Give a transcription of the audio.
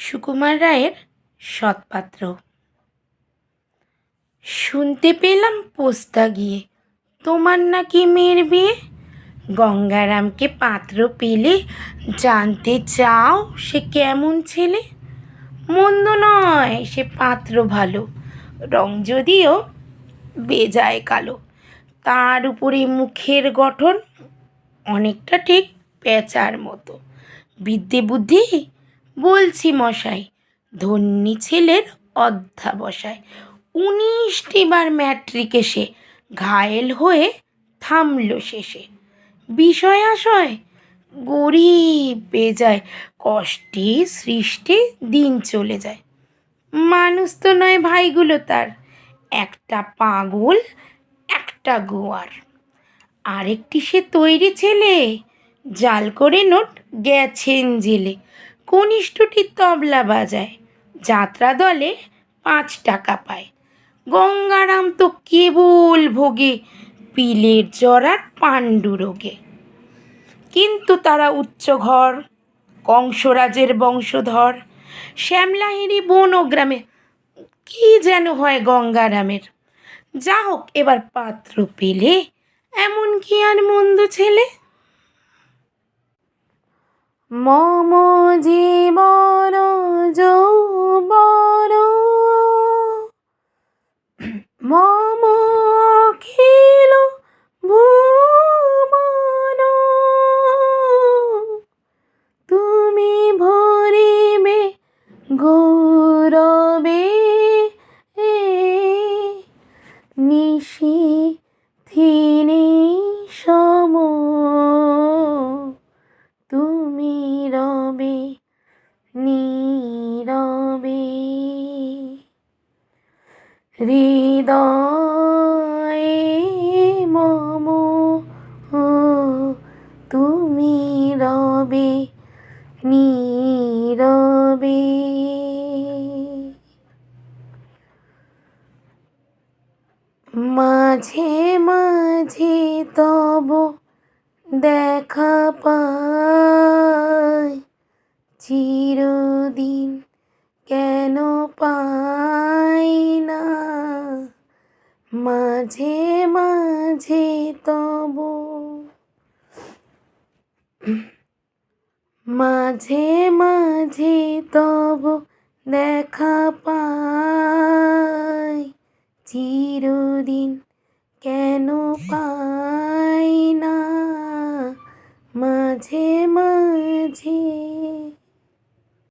সুকুমার রায়ের সৎপাত্র। শুনতে পেলাম পোস্তা গিয়ে তোমার নাকি মেয়ের বিয়ে। গঙ্গারামকে পাত্র পেলে জানতে চাও সে কেমন ছেলে। মন্দ নয় সে পাত্র ভালো, রং যদিও বেজায় কালো। তার উপরে মুখের গঠন অনেকটা ঠিক পেঁচার মতো। বিদ্যে বুদ্ধি বলছি মশাই, ধন্যী ছেলের অধ্যাবসায়। 19টি বার ম্যাট্রিকে সে ঘায়েল হয়ে থামল শেষে। বিষয় আশয় গরিব বেজায়, কষ্টে সৃষ্টে দিন চলে যায়। মানুষ তো নয় ভাইগুলো তার, একটা পাগল একটা গোয়ার। আরেকটি সে তৈরি ছেলে, জাল করে নোট গেছেন জেলে। কনিষ্ঠটি তবলা বাজায়, যাত্রা দলে 5 টাকা পায়। গঙ্গারাম তো কেবল ভোগে পিলের জরার পাণ্ডুরোগে। কিন্তু তারা উচ্চ ঘর, কংসরাজের বংশধর। শ্যামলাহিরি বন ও গ্রামে কি যেন হয় গঙ্গারামের। যা হোক এবার পাত্র পেলে, এমন কি আর মন্দ ছেলে। মম জীবন যৌবন মম অখিল ভুবন, তুমি ভরিবে গৌরবে নিশীথিনী সম। তুমি রবে নীরবে, হৃদয়ে মম তুমি রবে নীরবে। মাঝে মাঝে তব দেখা পাই, চিরদিন কেন পাই না। মাঝে মাঝে তব মাঝে মাঝে তব দেখা পাই, চিরদিন কেন পাই না। মাঝে মাঝে